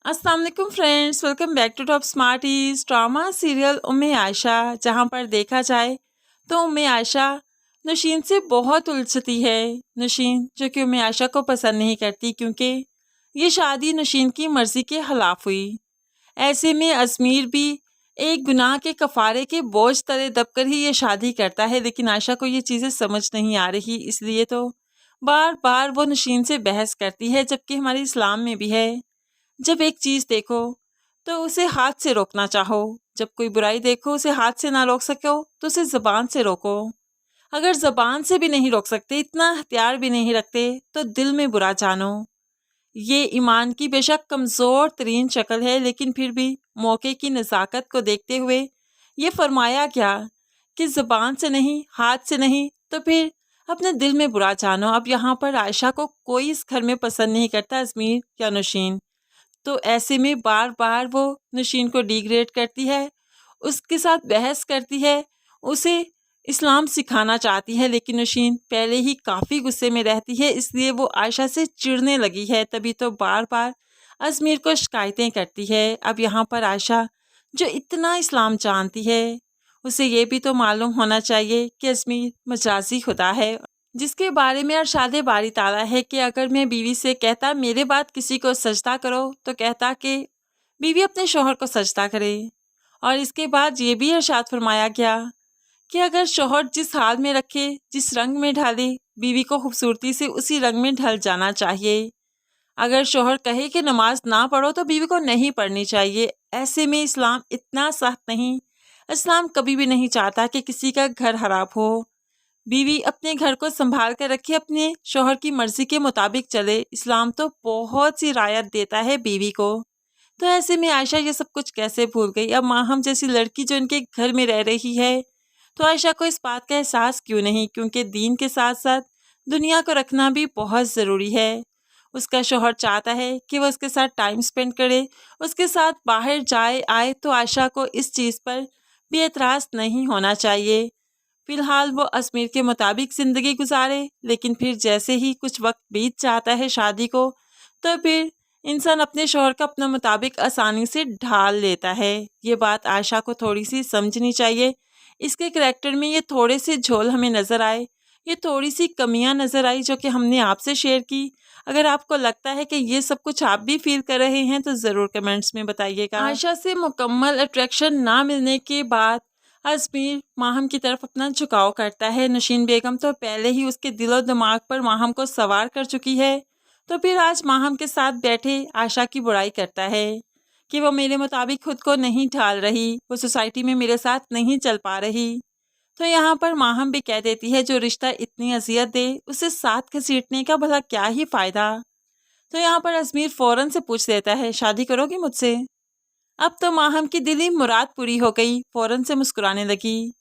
अस्सलाम वालेकुम friends, welcome back to Top Smarties. Drama serial Umme Ayesha, जहां पर देखा जाए तो उम्मे आयशा नौशीन से बहुत उलझती है। नौशीन जो कि उम्मे आयशा को पसंद नहीं करती, क्योंकि ये शादी नौशीन की मर्जी के खिलाफ हुई। ऐसे में अजमीर भी एक गुनाह के कफारे के बोझ तले दबकर ही ये शादी करता है, लेकिन आयशा को ये चीज़ें समझ नहीं आ रही, इसलिए तो बार बार वो नौशीन से बहस करती है। जबकि हमारे इस्लाम में भी है, जब एक चीज देखो तो उसे हाथ से रोकना चाहो, जब कोई बुराई देखो उसे हाथ से ना रोक सको तो उसे जबान से रोको। अगर जबान से भी नहीं रोक सकते, इतना हथियार भी नहीं रखते, तो दिल में बुरा जानो। ये ईमान की बेशक कमजोर तरीन शक्ल है, लेकिन फिर भी मौके की नज़ाकत को देखते हुए ये फरमाया गया कि जबान से नहीं, हाथ से नहीं, तो फिर अपने दिल में बुरा जानो। अब यहाँ पर आयशा को कोई इस घर में पसंद नहीं करता, अजमीर या नौशीन। तो ऐसे में बार बार वो नौशीन को डिग्रेड करती है, उसके साथ बहस करती है, उसे इस्लाम सिखाना चाहती है, लेकिन नौशीन पहले ही काफ़ी गुस्से में रहती है, इसलिए वो आयशा से चिढ़ने लगी है। तभी तो बार बार अजमीर को शिकायतें करती है। अब यहाँ पर आयशा जो इतना इस्लाम जानती है, उसे ये भी तो मालूम होना चाहिए कि अजमीर मजाजी खुदा है, जिसके बारे में अरशाद बारी ताला है कि अगर मैं बीवी से कहता मेरे बाद किसी को सजदा करो, तो कहता कि बीवी अपने शोहर को सजदा करे। और इसके बाद ये भी इरशाद फरमाया गया कि अगर शोहर जिस हाल में रखे, जिस रंग में ढाले, बीवी को खूबसूरती से उसी रंग में ढल जाना चाहिए। अगर शोहर कहे कि नमाज ना पढ़ो, तो बीवी को नहीं पढ़नी चाहिए। ऐसे में इस्लाम इतना सख्त नहीं। इस्लाम कभी भी नहीं चाहता कि किसी का घर खराब हो। बीवी अपने घर को संभाल कर रखे, अपने शोहर की मर्जी के मुताबिक चले। इस्लाम तो बहुत सी रायत देता है बीवी को। तो ऐसे में आयशा ये सब कुछ कैसे भूल गई? अब माहम जैसी लड़की जो इनके घर में रह रही है, तो आयशा को इस बात का एहसास क्यों नहीं? क्योंकि दीन के साथ साथ दुनिया को रखना भी बहुत ज़रूरी है। उसका शोहर चाहता है कि वह उसके साथ टाइम स्पेंड करे, उसके साथ बाहर जाए आए, तो आयशा को इस चीज़ पर भी एतराज़ नहीं होना चाहिए। फिलहाल वो अजमेर के मुताबिक ज़िंदगी गुजारे, लेकिन फिर जैसे ही कुछ वक्त बीत जाता है शादी को, तो फिर इंसान अपने शौहर का अपने मुताबिक आसानी से ढाल लेता है। ये बात आयशा को थोड़ी सी समझनी चाहिए। इसके करैक्टर में ये थोड़े से झोल हमें नज़र आए, ये थोड़ी सी कमियां नज़र आई, जो कि हमने आपसे शेयर की। अगर आपको लगता है कि ये सब कुछ आप भी फील कर रहे हैं, तो ज़रूर कमेंट्स में बताइएगा। आयशा से मुकम्मल अट्रैक्शन ना मिलने के बाद अजमीर माहम की तरफ अपना झुकाव करता है। नशीन बेगम तो पहले ही उसके दिलो दिमाग पर माहम को सवार कर चुकी है, तो फिर आज माहम के साथ बैठे आयशा की बुराई करता है कि वो मेरे मुताबिक खुद को नहीं ढाल रही, वो सोसाइटी में मेरे साथ नहीं चल पा रही। तो यहाँ पर माहम भी कह देती है जो रिश्ता इतनी अजियत दे, उसे साथ घसीटने का भला क्या ही फ़ायदा। तो यहाँ पर अजमीर फ़ौरन से पूछ देता है, शादी करोगी मुझसे? अब तो माहम की दिली मुराद पूरी हो गई, फ़ौरन से मुस्कुराने लगी।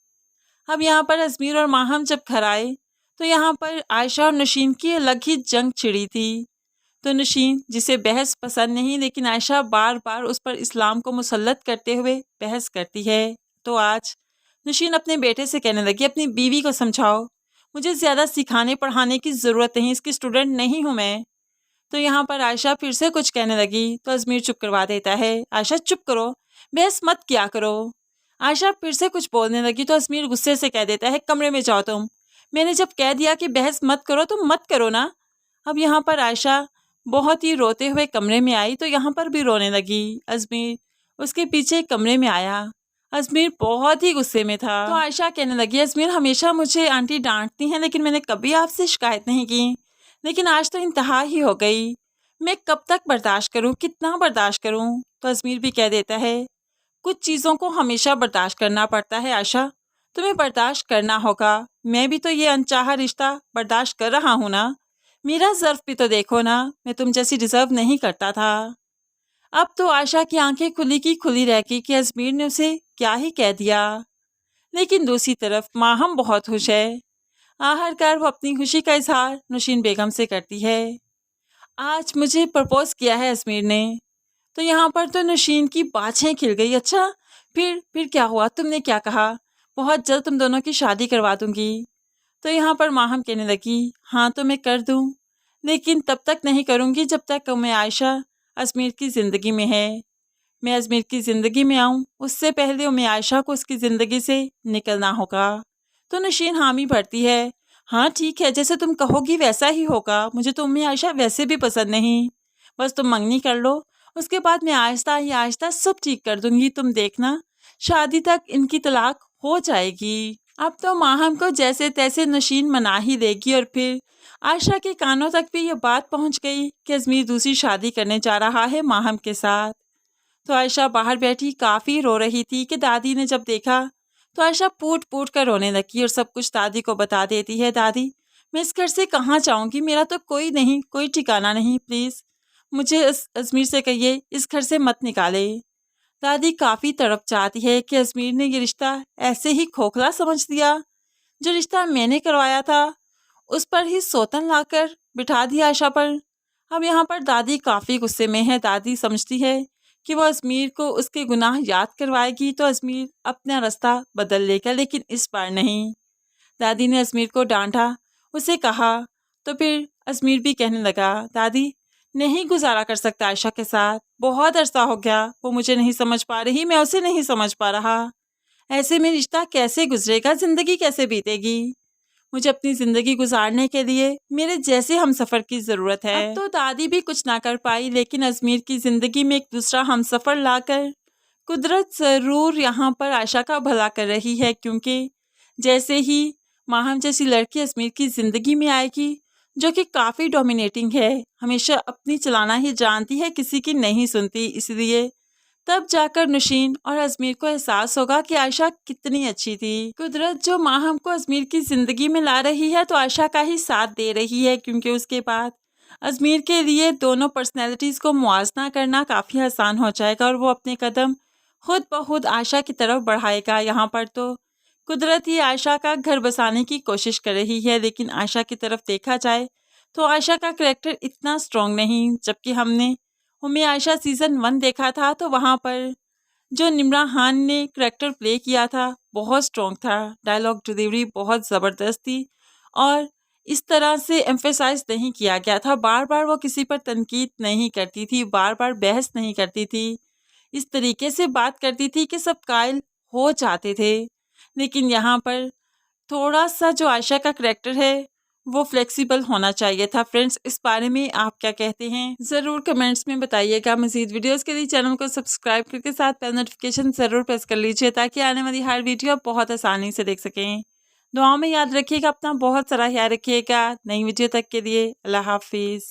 अब यहाँ पर अजमीर और माहम जब घर आए, तो यहाँ पर आयशा और नशीन की अलग ही जंग छिड़ी थी। तो नशीन, जिसे बहस पसंद नहीं, लेकिन आयशा बार बार उस पर इस्लाम को मुसल्लत करते हुए बहस करती है, तो आज नशीन अपने बेटे से कहने लगी, अपनी बीवी को समझाओ, मुझे ज़्यादा सिखाने पढ़ाने की ज़रूरत नहीं, इसकी स्टूडेंट नहीं हूँ मैं। तो यहाँ पर आयशा फिर से कुछ कहने लगी, तो अजमीर चुप करवा देता है, आयशा चुप करो, बहस मत किया करो। आयशा फिर से कुछ बोलने लगी, तो अजमीर गुस्से से कह देता है, कमरे में जाओ तुम, मैंने जब कह दिया कि बहस मत करो तो मत करो ना। अब यहाँ पर आयशा बहुत ही रोते हुए कमरे में आई, तो यहाँ पर भी रोने लगी। अजमीर उसके पीछे कमरे में आया। अजमीर बहुत ही गुस्से में था, तो आयशा कहने लगी, अजमीर हमेशा मुझे आंटी डांटती हैं, लेकिन मैंने कभी आपसे शिकायत नहीं की, लेकिन आज तो इंतहा ही हो गई। मैं कब तक बर्दाश्त करूं, कितना बर्दाश्त करूं? तो अजमीर भी कह देता है, कुछ चीज़ों को हमेशा बर्दाश्त करना पड़ता है आयशा, तुम्हें बर्दाश्त करना होगा। मैं भी तो ये अनचाहा रिश्ता बर्दाश्त कर रहा हूँ ना। मेरा ज़र्फ भी तो देखो ना, मैं तुम जैसी डिज़र्व नहीं करता था। अब तो आयशा की आंखें खुली की खुली रह गई कि अजमीर ने उसे क्या ही कह दिया। लेकिन दूसरी तरफ माहम बहुत खुश है। आखिरकार वो अपनी खुशी का इजहार नौशीन बेगम से करती है। आज मुझे प्रपोज किया है अजमीर ने। तो यहाँ पर तो नौशीन की बाछें खिल गई। अच्छा, फिर क्या हुआ? तुमने क्या कहा? बहुत जल्द तुम दोनों की शादी करवा दूंगी। तो यहाँ पर माहम कहने लगी, हाँ तो मैं कर दूँ, लेकिन तब तक नहीं करूँगी जब तक मैं आयशा अजमेर की ज़िंदगी में है। मैं अजमेर की ज़िंदगी में आऊँ उससे पहले उम्मे आयशा को उसकी ज़िंदगी से निकलना होगा। तो नौशीन हामी भरती है, हाँ ठीक है, जैसे तुम कहोगी वैसा ही होगा। मुझे तो उम्मे आयशा वैसे भी पसंद नहीं, बस तुम मंगनी कर लो, उसके बाद मैं आहिस्ता ही आहिस्ता सब ठीक कर दूंगी। तुम देखना, शादी तक इनकी तलाक हो जाएगी। अब तो माहम को जैसे तैसे नौशीन मना ही देगी और फिर आयशा के कानों तक भी ये बात पहुंच गई कि अजमेर दूसरी शादी करने जा रहा है माहम के साथ। तो आयशा बाहर बैठी काफ़ी रो रही थी कि दादी ने जब देखा तो आयशा फूट फूट कर रोने लगी और सब कुछ दादी को बता देती है। दादी, मैं इस घर से कहाँ जाऊँगी, मेरा तो कोई नहीं, कोई ठिकाना नहीं, प्लीज़ मुझे अजमेर से कहिए इस घर से मत निकाले। दादी काफ़ी तड़प चाहती है कि अजमेर ने ये रिश्ता ऐसे ही खोखला समझ दिया। जो रिश्ता मैंने करवाया था उस पर ही सौतन लाकर बिठा दिया आयशा पर। अब यहाँ पर दादी काफ़ी गुस्से में है। दादी समझती है कि वो अजमेर को उसके गुनाह याद करवाएगी तो अजमेर अपना रास्ता बदल लेगा, लेकिन इस बार नहीं। दादी ने अजमेर को डांटा, उसे कहा, तो फिर अजमेर भी कहने लगा, दादी नहीं गुजारा कर सकता आयशा के साथ, बहुत अरसा हो गया, वो मुझे नहीं समझ पा रही, मैं उसे नहीं समझ पा रहा। ऐसे में रिश्ता कैसे गुजरेगा, ज़िंदगी कैसे बीतेगी। मुझे अपनी ज़िंदगी गुजारने के लिए मेरे जैसे हमसफ़र की ज़रूरत है। अब तो दादी भी कुछ ना कर पाई, लेकिन अजमेर की ज़िंदगी में एक दूसरा हमसफ़र लाकर कुदरत ज़रूर यहाँ पर आयशा का भला कर रही है, क्योंकि जैसे ही माहम जैसी लड़की अजमेर की ज़िंदगी में आएगी, जो कि काफ़ी डोमिनेटिंग है, हमेशा अपनी चलाना ही जानती है, किसी की नहीं सुनती, इसलिए तब जाकर नौशीन और अजमेर को एहसास होगा कि आयशा कितनी अच्छी थी। कुदरत जो माहम को अजमेर की ज़िंदगी में ला रही है तो आयशा का ही साथ दे रही है, क्योंकि उसके बाद अजमेर के लिए दोनों पर्सनैलिटीज़ को मुआजना करना काफ़ी आसान हो जाएगा और वो अपने कदम खुद ब खुद आयशा की तरफ बढ़ाएगा। यहाँ पर तो कुदरत ही आयशा का घर बसाने की कोशिश कर रही है, लेकिन आयशा की तरफ देखा जाए तो आयशा का करैक्टर इतना स्ट्रॉन्ग नहीं। जबकि हमने उम्मे आयशा सीज़न 1 देखा था तो वहाँ पर जो निम्रा खान ने करैक्टर प्ले किया था बहुत स्ट्रॉन्ग था, डायलॉग डिलीवरी बहुत ज़बरदस्त थी और इस तरह से एम्फेसाइज नहीं किया गया था। बार बार वो किसी पर तनकीद नहीं करती थी, बार बार बहस नहीं करती थी, इस तरीके से बात करती थी कि सब कायल हो जाते थे। लेकिन यहाँ पर थोड़ा सा जो आयशा का करैक्टर है वो फ्लेक्सिबल होना चाहिए था। फ्रेंड्स, इस बारे में आप क्या कहते हैं ज़रूर कमेंट्स में बताइएगा। मज़ीद वीडियोस के लिए चैनल को सब्सक्राइब करके साथ बेल नोटिफिकेशन ज़रूर प्रेस कर लीजिए, ताकि आने वाली हर वीडियो आप बहुत आसानी से देख सकें। दुआओं में याद रखिएगा, अपना बहुत सारा ख्याल रखिएगा। नई वीडियो तक के लिए अल्लाह हाफिज़।